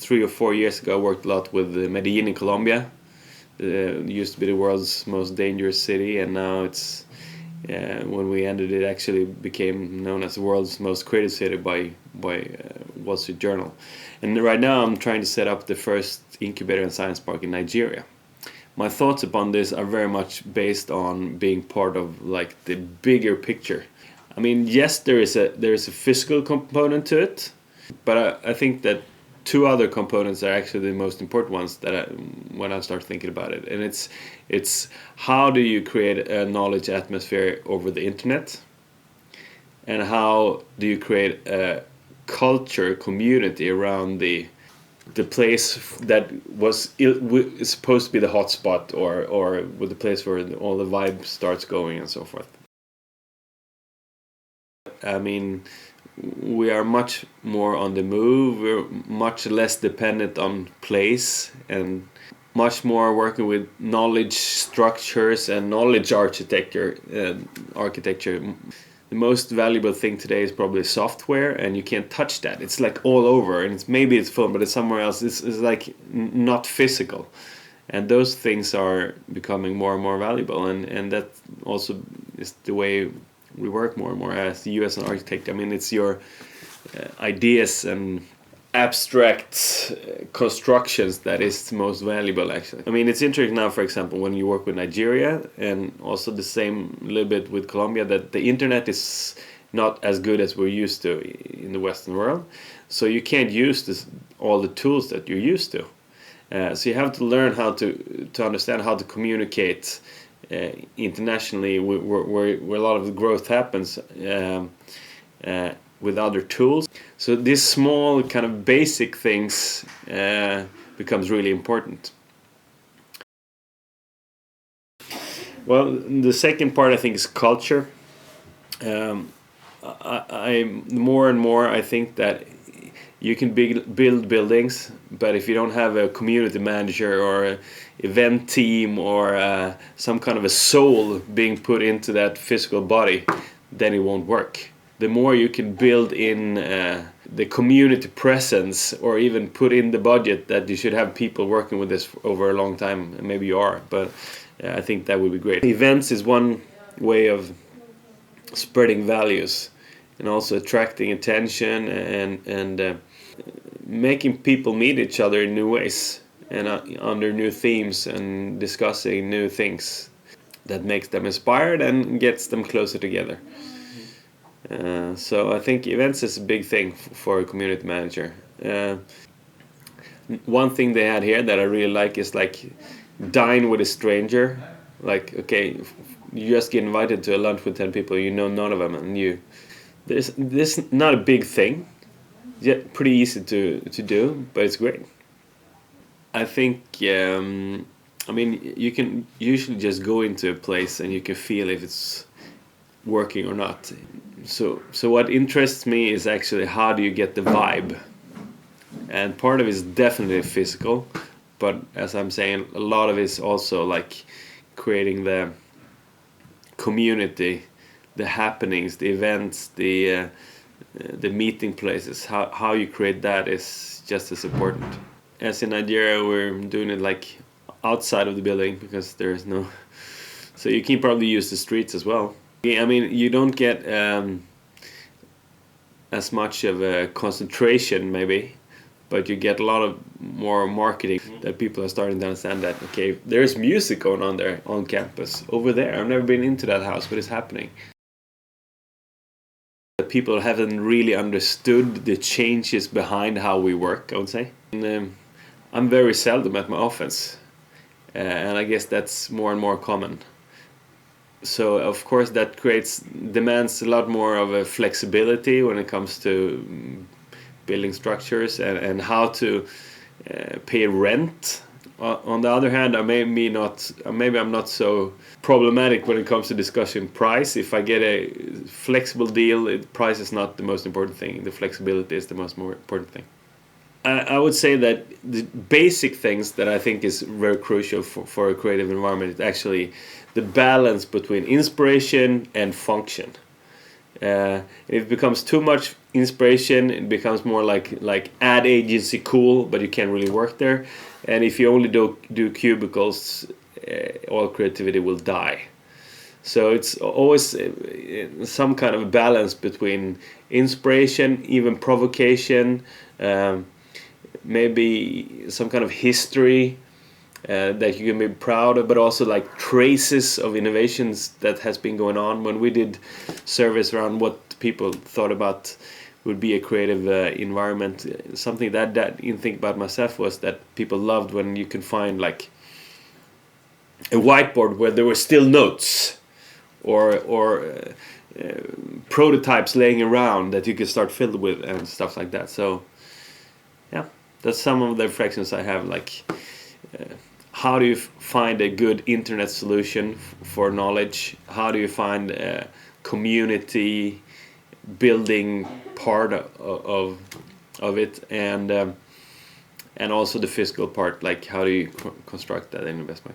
3 or 4 years ago, I worked a lot with Medellin in Colombia. It used to be the world's most dangerous city, and now it's when we ended it actually became known as the world's most creative city by Wall Street Journal. And right now I'm trying to set up the first incubator and science park in Nigeria. My thoughts upon this are very much based on being part of like the bigger picture. I mean, yes, there is a physical component to it, but I think that two other components are actually the most important ones when I start thinking about it. And it's how do you create a knowledge atmosphere over the internet, and how do you create a culture community around the place that is supposed to be the hotspot, or with the place where all the vibe starts going and so forth. I mean, we are much more on the move. We're much less dependent on place, and much more working with knowledge structures and knowledge architecture. The most valuable thing today is probably software, and you can't touch that. It's like all over, and maybe it's fun, but it's somewhere else. It's like not physical, and those things are becoming more and more valuable, and that also is the way we work more and more as you as an architect. I mean, it's your ideas and abstract constructions that is most valuable, actually. I mean, it's interesting now, for example, when you work with Nigeria, and also the same a little bit with Colombia, that the internet is not as good as we're used to in the Western world. So you can't use all the tools that you're used to. So you have to learn how to understand how to communicate internationally, where a lot of the growth happens with other tools. So these small kind of basic things becomes really important. Well, the second part I think is culture. I more and more I think that you can build buildings, but if you don't have a community manager or an event team or some kind of a soul being put into that physical body, then it won't work. The more you can build in the community presence, or even put in the budget that you should have people working with this over a long time, and maybe you are, but I think that would be great. Events is one way of spreading values, and also attracting attention and making people meet each other in new ways, and under new themes, and discussing new things that makes them inspired and gets them closer together. So I think events is a big thing for a community manager. One thing they had here that I really like is like dine with a stranger. Like, okay, you just get invited to a lunch with 10 people, you know none of them, and this not a big thing. Yeah, pretty easy to do, but it's great. I think, I mean, you can usually just go into a place and you can feel if it's working or not. So what interests me is actually how do you get the vibe? And part of it is definitely physical, but as I'm saying, a lot of it is also like creating the community, the happenings, the events, the meeting places. How you create that is just as important. As in Nigeria, we're doing it like outside of the building because there's no. So you can probably use the streets as well. I mean, you don't get as much of a concentration maybe, but you get a lot of more marketing that people are starting to understand that, okay, there's music going on there on campus over there. I've never been into that house, but it's happening. People haven't really understood the changes behind how we work, I would say. And, I'm very seldom at my office, and I guess that's more and more common. So of course that demands a lot more of a flexibility when it comes to building structures and how to pay rent. On the other hand, maybe I'm not so problematic when it comes to discussing price. If I get a flexible deal, price is not the most important thing. The flexibility is the most important thing. I would say that the basic things that I think is very crucial for a creative environment is actually the balance between inspiration and function. If it becomes too much inspiration, it becomes more like ad agency cool, but you can't really work there. And if you only do cubicles, all creativity will die. So it's always some kind of balance between inspiration, even provocation, maybe some kind of history that you can be proud of, but also like traces of innovations that has been going on. When we did surveys around what people thought about would be a creative environment, something that you think about myself was that people loved when you can find like a whiteboard where there were still notes or prototypes laying around that you could start fill with and stuff like that. So yeah, that's some of the reflections I have, like how do you find a good internet solution for knowledge? How do you find a community building part of it, and also the physical part, like how do you construct that in the best way?